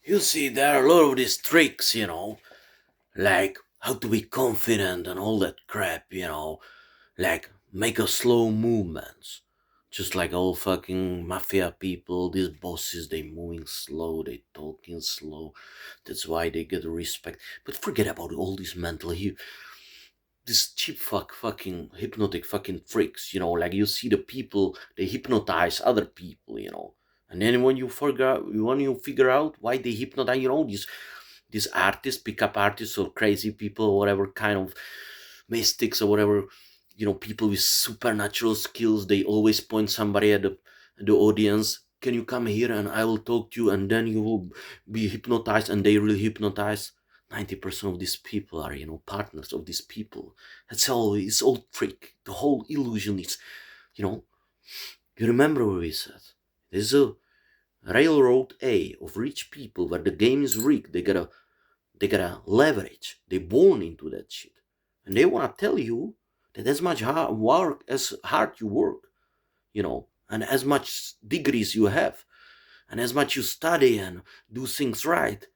You see, there are a lot of these tricks, like how to be confident and all that crap, like make a slow movements. Just like all fucking mafia people, these bosses, they moving slow, they talking slow. That's why they get respect. But forget about all these this cheap fucking hypnotic fucking freaks, like you see the people, they hypnotize other people, and then when you figure out why they hypnotize, these artists, pickup artists or crazy people or whatever kind of mystics or whatever, people with supernatural skills, they always point somebody at the audience. Can you come here and I will talk to you, and then you will be hypnotized, and they really hypnotize. 90% of these people are, partners of these people. That's all. It's all trick. The whole illusion is, you know, you remember what we said. There's a railroad A of rich people where the game is rigged. They gotta leverage. They born into that shit. And they wanna tell you that as much hard you work, and as much degrees you have, and as much you study and do things right,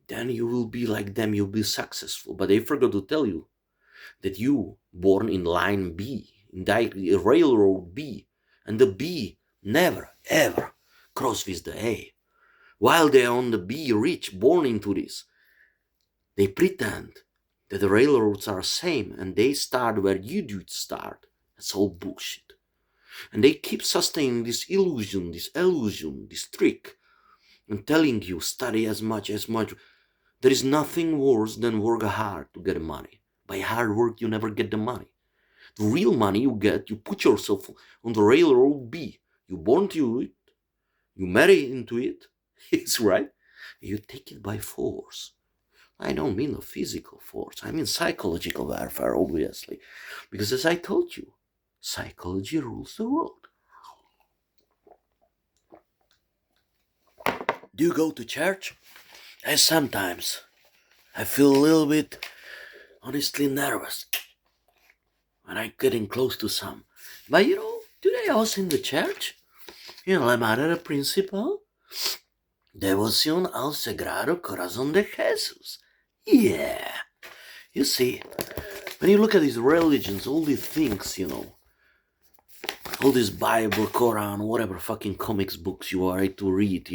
then you will be like them, you'll be successful. But they forgot to tell you that you born in line B, in railroad B, and the B never ever cross with the A. While they're on the B rich, born into this, they pretend that the railroads are same and they start where you do start. That's all bullshit. And they keep sustaining this illusion, this trick, and telling you study as much as much. There is nothing worse than work hard to get money. By hard work, you never get the money. The real money you get, you put yourself on the railroad B. You born to it, you marry into it, it's right. You take it by force. I don't mean a physical force, I mean psychological warfare, obviously. Because as I told you, psychology rules the world. Do you go to church? Sometimes I feel a little bit, honestly, nervous when I'm getting close to some. But today I was in the church, la madre principal, devoción al Sagrado Corazón de Jesús. Yeah. You see, when you look at these religions, all these things, all this Bible, Quran, whatever fucking comics books you are to read,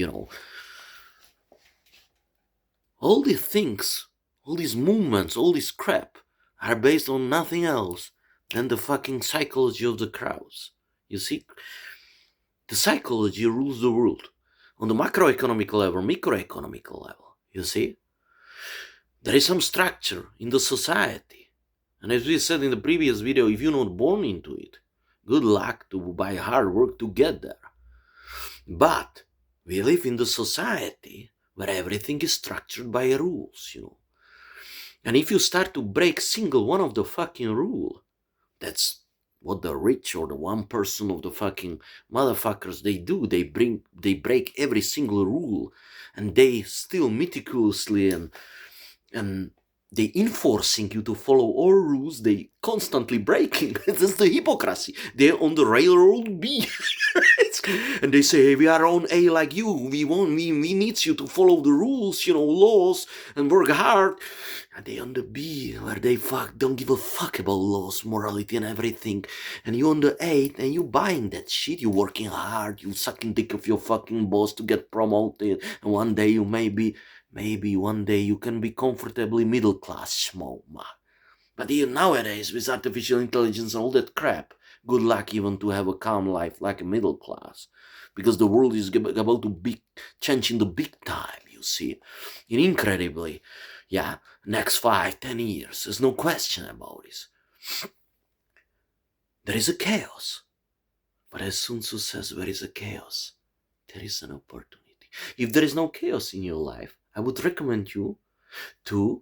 all these things, all these movements, all this crap are based on nothing else than the fucking psychology of the crowds. You see, the psychology rules the world on the macroeconomic level, microeconomic level. You see, there is some structure in the society, and as we said in the previous video, if you're not born into it, good luck to by hard work to get there. But we live in the society where everything is structured by rules, And if you start to break single one of the fucking rule, that's what the rich or the 1% of the fucking motherfuckers they do. They break every single rule, and they still meticulously and they enforcing you to follow all rules. They constantly breaking. That's the hypocrisy. They're on the railroad B. And they say, hey, we are on A like you. We need you to follow the rules, laws, and work hard. And they on the B, where they don't give a fuck about laws, morality, and everything. And you on the A, and you buying that shit. You working hard. You sucking dick of your fucking boss to get promoted. And one day you maybe one day you can be comfortably middle class schmo. But even nowadays, with artificial intelligence and all that crap, good luck even to have a calm life like a middle class. Because the world is about to change in the big time, you see. And incredibly, next 5-10 years, there's no question about this. There is a chaos. But as Sun Tzu says, where is a chaos, there is an opportunity. If there is no chaos in your life, I would recommend you to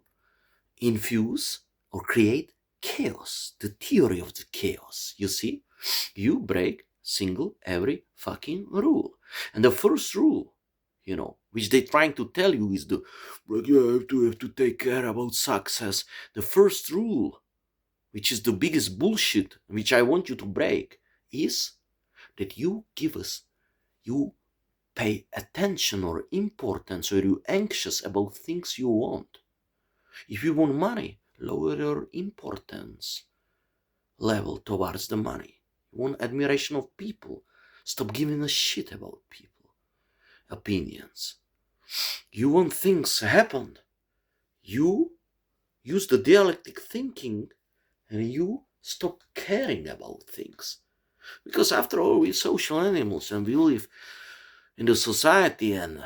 infuse or create chaos, the theory of the chaos. You see, you break single every fucking rule. And the first rule, which they're trying to tell you is you have to take care about success. The first rule, which is the biggest bullshit, which I want you to break, is that you pay attention or importance, or you're anxious about things you want. If you want money, lower your importance level towards the money. You want admiration of people, stop giving a shit about people opinions. You want things happen, you use the dialectic thinking, and you stop caring about things. Because after all, we're social animals and we live in the society, and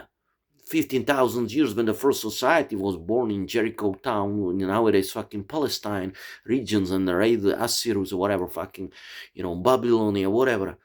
15,000 years when the first society was born in Jericho town, nowadays fucking Palestine regions, and the raid the Assyrians or whatever, fucking, Babylonia, whatever.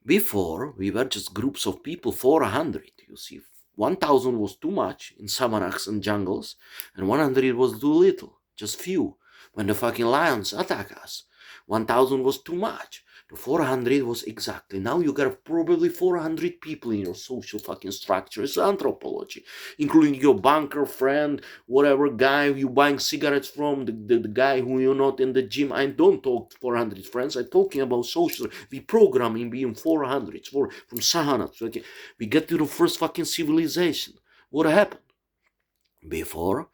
Before, we were just groups of people, 400, you see. 1,000 was too much in savannas and jungles, and 100 was too little, just few. When the fucking lions attack us, 1,000 was too much. The 400 was exactly. Now you got probably 400 people in your social fucking structure. It's anthropology, including your banker friend, whatever guy you buying cigarettes from, the guy who you're not in the gym. I don't talk 400 friends. I'm talking about social. We programming being 400 from Sahara. So, okay, we get to the first fucking civilization. What happened? Before,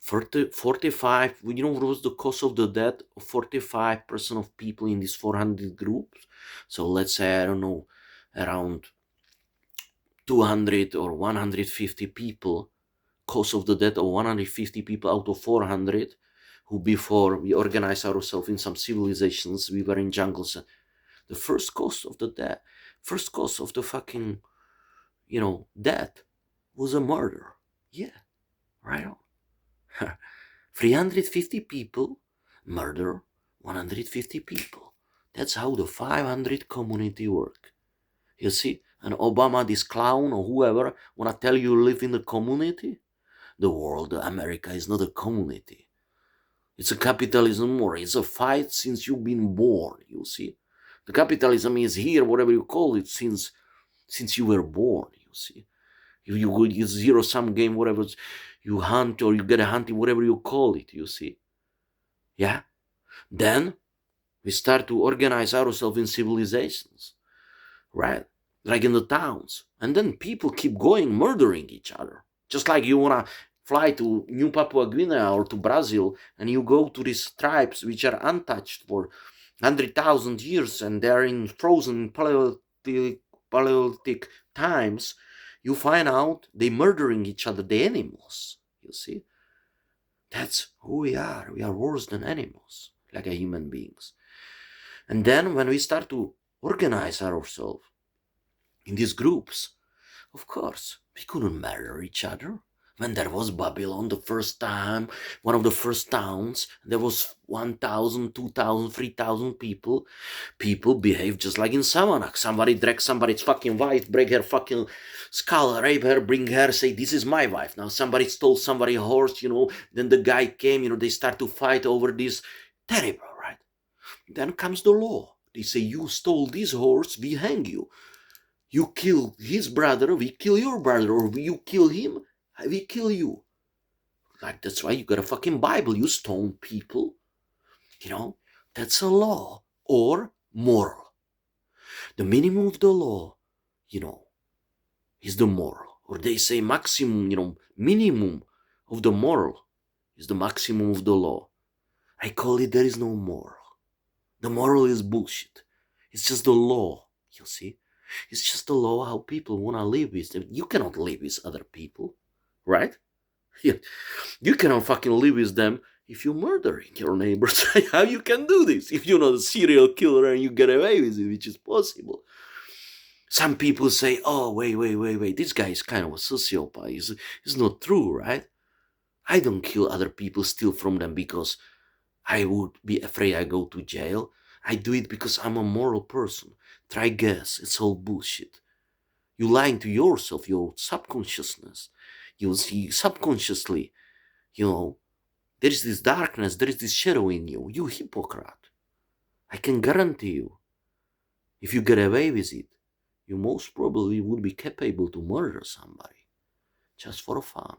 45, what was the cause of the death of 45% of people in these 400 groups? So let's say, I don't know, around 200 or 150 people, cause of the death of 150 people out of 400, who before we organized ourselves in some civilizations, we were in jungles. The first cause of the death, first cause of the fucking, death was a murder. Yeah, right on. 350 people murder 150 people. That's how the 500 community work. You see, and Obama, this clown or whoever, wanna tell you live in the community? The world, America is not a community. It's a capitalism war. It's a fight since you've been born, you see. The capitalism is here, whatever you call it, since you were born, you see. You zero sum game, whatever you hunt or you get a hunting, whatever you call it, you see. Yeah? Then we start to organize ourselves in civilizations, right? Like in the towns. And then people keep going murdering each other. Just like you wanna fly to New Papua Guinea or to Brazil, and you go to these tribes which are untouched for 100,000 years, and they're in frozen Paleolithic times. You find out they murdering each other, the animals, you see. That's who we are. We are worse than animals, like a human beings. And then when we start to organize ourselves in these groups, of course, we couldn't murder each other. When there was Babylon the first time, one of the first towns, there was 1,000, 2,000, 3,000 people. People behave just like in Samanak. Somebody drag somebody's fucking wife, break her fucking skull, rape her, bring her, say, this is my wife. Now somebody stole somebody's horse, then the guy came, they start to fight over this. Terrible, right? Then comes the law. They say, you stole this horse, we hang you. You kill his brother, we kill your brother, or you kill him, we kill you. Like, that's why you got a fucking Bible, you stone people. That's a law or moral. The minimum of the law, is the moral. Or they say maximum, minimum of the moral is the maximum of the law. I call it there is no moral. The moral is bullshit. It's just the law, you see. It's just the law how people want to live with them. You cannot live with other people, right? You cannot fucking live with them if you're murdering your neighbors. How you can do this if you're not a serial killer and you get away with it, which is possible. Some people say, oh, wait, this guy is kind of a sociopath. It's not true, right? I don't kill other people, steal from them because I would be afraid I go to jail. I do it because I'm a moral person. Try guess, it's all bullshit. You're lying to yourself, your subconsciousness. You see, subconsciously, there is this darkness, there is this shadow in you. You hypocrite. I can guarantee you, if you get away with it, you most probably would be capable to murder somebody. Just for fun.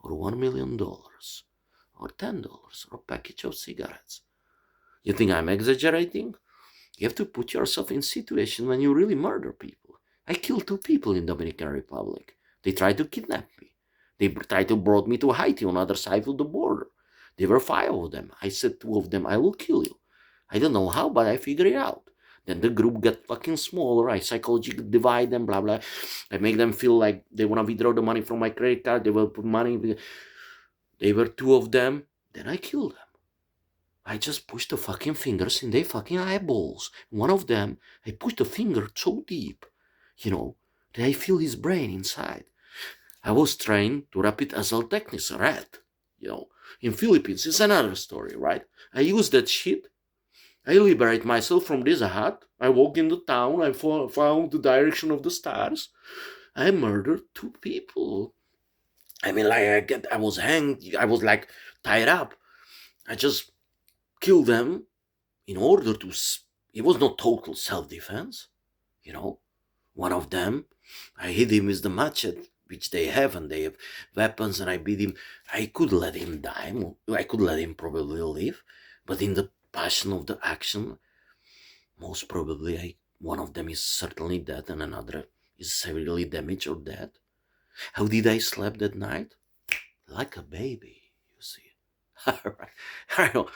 Or $1 million. Or $10. Or a package of cigarettes. You think I'm exaggerating? You have to put yourself in situation when you really murder people. I killed 2 people in Dominican Republic. They tried to kidnap me. They tried to brought me to Haiti on the other side of the border. There were 5 of them. I said 2 of them, I will kill you. I don't know how, but I figured it out. Then the group got fucking smaller. I psychologically divide them, blah, blah. I make them feel like they want to withdraw the money from my credit card. They will put money. They were 2 of them. Then I killed them. I just pushed the fucking fingers in their fucking eyeballs. One of them, I pushed the finger so deep, that I feel his brain inside. I was trained to rapid assault techniques, rat. In Philippines, it's another story, right? I use that shit. I liberate myself from this hut. I walk in the town. I found the direction of the stars. I murdered 2 people. I mean, like, I was hanged. I was like tied up. I just killed them in order to. It was not total self-defense. One of them, I hit him with the machete, which they have, and they have weapons, and I beat him. I could let him die. I could let him probably live, but in the passion of the action, most probably one of them is certainly dead, and another is severely damaged or dead. How did I sleep that night? Like a baby, you see. I know.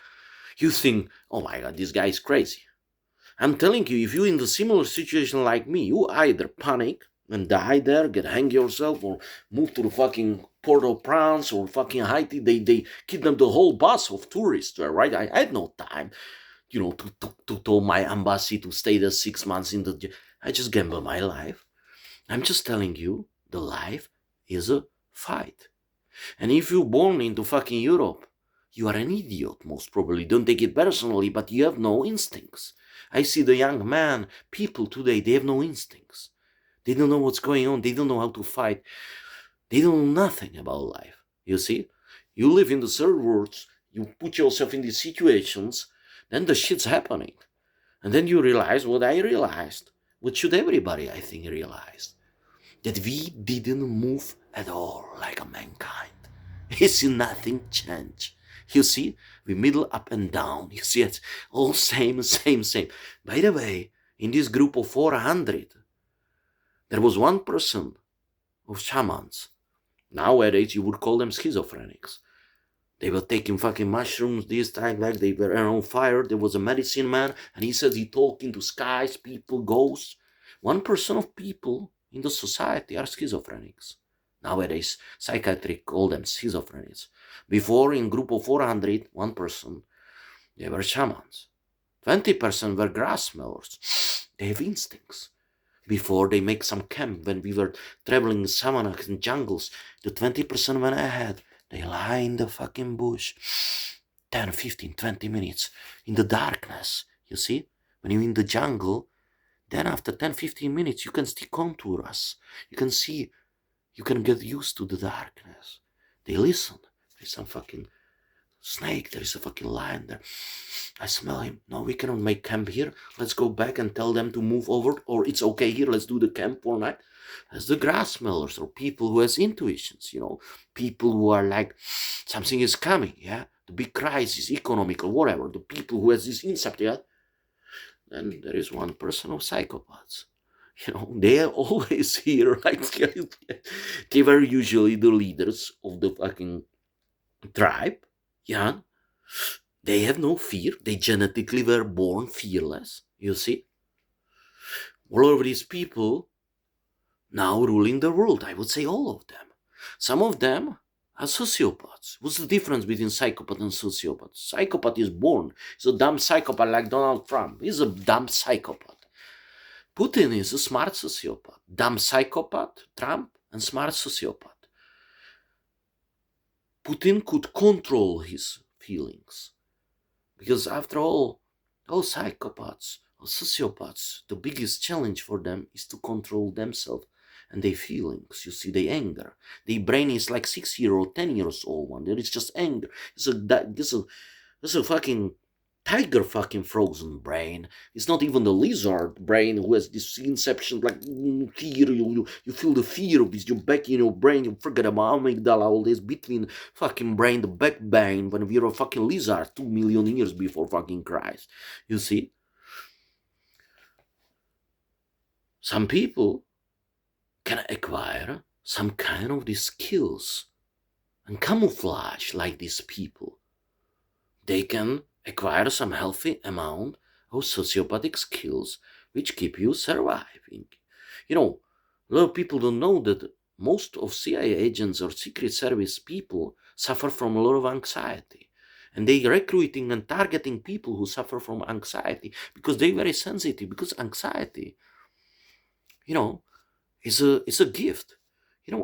You think, oh my god, this guy is crazy. I'm telling you, if you're in the similar situation like me, you either panic and die there, hang yourself, or move to the fucking Port-au-Prince or fucking Haiti. They kidnapped the whole bus of tourists there, right? I had no time, to tell my embassy to stay there 6 months in the. I just gamble my life. I'm just telling you, the life is a fight. And if you're born into fucking Europe, you are an idiot, most probably. Don't take it personally, but you have no instincts. I see the young man, people today, they have no instincts. They don't know what's going on. They don't know how to fight. They don't know nothing about life. You see? You live in the third world, you put yourself in these situations, then the shit's happening. And then you realize what I realized, what should everybody, I think, realize, that we didn't move at all like a mankind. You see, nothing changed. You see, we middle up and down. You see, it's all same. By the way, in this group of 400, there was 1% of shamans. Nowadays, you would call them schizophrenics. They were taking fucking mushrooms this time, like they were on fire. There was a medicine man, and he said he talking to skies, people, ghosts. 1% of people in the society are schizophrenics. Nowadays, psychiatrists call them schizophrenics. Before, in group of 400, 1%, they were shamans. 20% were grass mowers. They have instincts. Before they make some camp, when we were traveling in savannas and jungles, the 20% went ahead. They lie in the fucking bush 10, 15, 20 minutes in the darkness. You see? When you're in the jungle, then after 10, 15 minutes, you can still contour us. You can see, you can get used to the darkness. They listen. There's some fucking snake. There is a fucking lion there. I smell him. No, we cannot make camp here. Let's go back and tell them to move over. Or it's okay here. Let's do the camp all night. As the grass smellers or people who has intuitions, people who are like, something is coming, yeah? The big crisis, economical, whatever. The people who has this insight, yeah? Then there is 1% of psychopaths. They are always here, like, they were usually the leaders of the fucking tribe, yeah? They have no fear. They genetically were born fearless, you see? All of these people now ruling the world. I would say all of them. Some of them are sociopaths. What's the difference between psychopath and sociopath? Psychopath is born. He's a dumb psychopath like Donald Trump. He's a dumb psychopath. Putin is a smart sociopath. Dumb psychopath, Trump, and smart sociopath. Putin could control his feelings. Because after all psychopaths or sociopaths, the biggest challenge for them is to control themselves and their feelings. You see, their anger. Their brain is like 6-year-old, 10 years old one. There is just anger. It's a fucking tiger fucking frozen brain. It's not even the lizard brain who has this inception like fear. You feel the fear of this. You're back in your brain. You forget about amygdala, all this between fucking brain, the back brain, when we were a fucking lizard 2 million years before fucking Christ. You see? Some people can acquire some kind of these skills and camouflage like these people. They can acquire some healthy amount of sociopathic skills which keep you surviving. You know, a lot of people don't know that most of CIA agents or Secret Service people suffer from a lot of anxiety. And they recruiting and targeting people who suffer from anxiety because they're very sensitive. Because anxiety, you know, is a gift.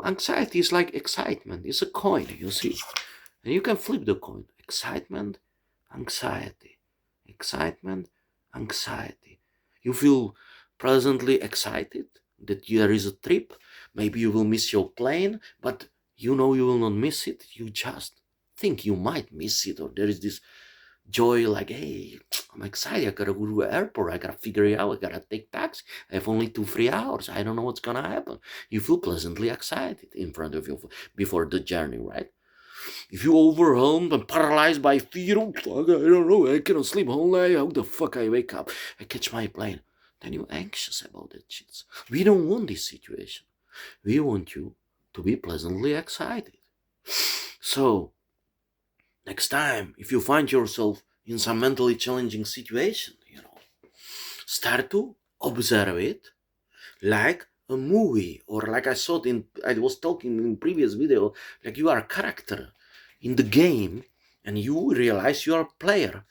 Anxiety is like excitement. It's a coin, you see. And you can flip the coin. Excitement, anxiety. Excitement, anxiety. You feel pleasantly excited that there is a trip. Maybe you will miss your plane, but you know you will not miss it. You just think you might miss it, or there is this joy like, hey, I'm excited. I gotta go to the airport. I gotta figure it out. I gotta take taxi. I have only 2-3 hours. I don't know what's gonna happen. You feel pleasantly excited in front of you before the journey, right? If you're overwhelmed and paralyzed by fear, oh, fuck, I don't know, I cannot sleep all night, how the fuck I wake up? I catch my plane. Then you're anxious about that shit. We don't want this situation. We want you to be pleasantly excited. So, next time, if you find yourself in some mentally challenging situation, start to observe it like a movie, or like I was talking in previous video, like you are a character in the game and you realize you are a player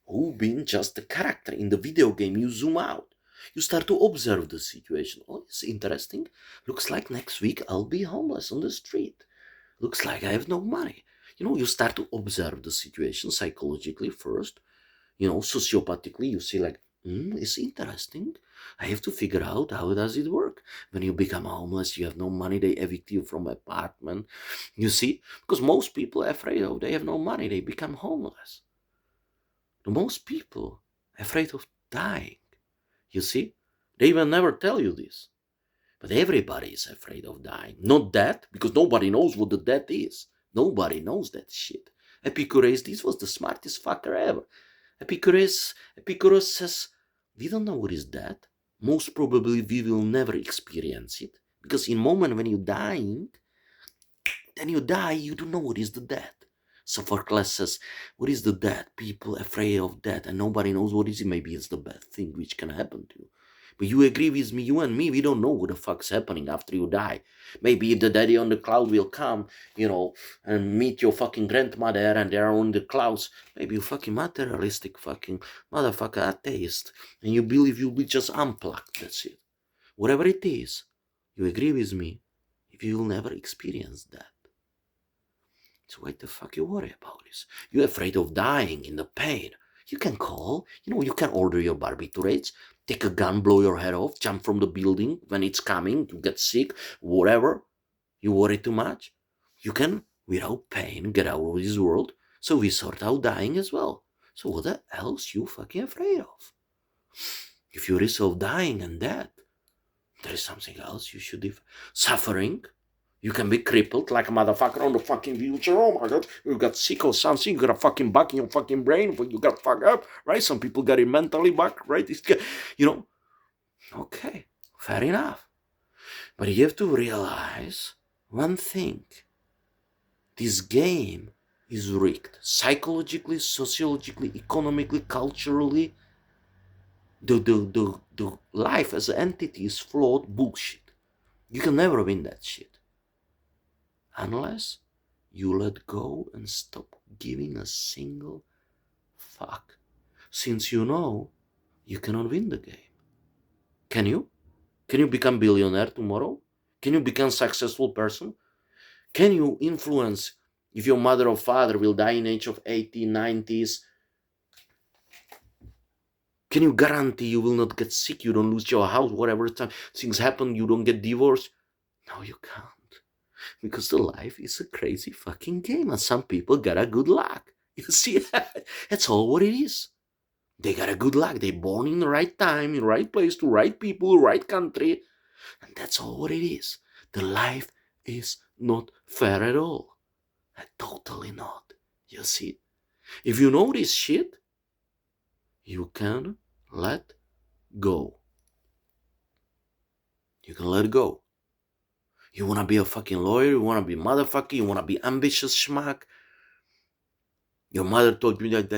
who been just a character in the video game. You zoom out, you start to observe the situation. Oh, it's interesting. Looks like next week I'll be homeless on the street. Looks like I have no money. You start to observe the situation psychologically first. Sociopathically, you see like, it's interesting. I have to figure out how does it work. When you become homeless, you have no money, they evict you from apartment. You see, because most people are afraid of they have no money, they become homeless. The most people are afraid of dying. You see, they will never tell you this, but everybody is afraid of dying. Not death, because nobody knows what the death is. Nobody knows that shit. Epicurus, this was the smartest fucker ever. Epicurus says, we don't know what is death. Most probably we will never experience it. Because in moment when you're dying, then you die, you don't know what is the death. Sophocles says, what is the death? People afraid of death and nobody knows what is it. Maybe it's the bad thing which can happen to you. But you agree with me, you and me, we don't know what the fuck's happening after you die. Maybe if the daddy on the cloud will come, and meet your fucking grandmother and they're on the clouds, maybe you fucking materialistic fucking motherfucker atheist. And you believe you'll be just unplugged, that's it. Whatever it is, you agree with me, if you will never experience that. So why the fuck you worry about this? You're afraid of dying in the pain. You can call, you can order your barbiturates, take a gun, blow your head off, jump from the building when it's coming, to get sick, whatever. You worry too much. You can, without pain, get out of this world. So we sort out dying as well. So what the else you fucking afraid of? If you risk of dying and death, there is something else you should have. Suffering. You can be crippled like a motherfucker on the fucking wheelchair. Oh my god, you got sick or something, you got a fucking bug in your fucking brain, you got fucked up, right? Some people got it mentally back, right? Okay, fair enough. But you have to realize one thing. This game is rigged. Psychologically, sociologically, economically, culturally. The life as an entity is flawed bullshit. You can never win that shit. Unless you let go and stop giving a single fuck. Since you cannot win the game. Can you? Can you become billionaire tomorrow? Can you become successful person? Can you influence if your mother or father will die in age of 80, 90s? Can you guarantee you will not get sick, you don't lose your house, whatever time things happen, you don't get divorced? No, you can't. Because the life is a crazy fucking game and some people got a good luck. You see, that's all what it is. They got a good luck. They born in the right time, in the right place, to right people, right country. And that's all what it is. The life is not fair at all. Totally not. You see, if you know this shit, you can let go. You can let go. You wanna be a fucking lawyer? You wanna be motherfucker? You wanna be ambitious schmuck? Your mother told you that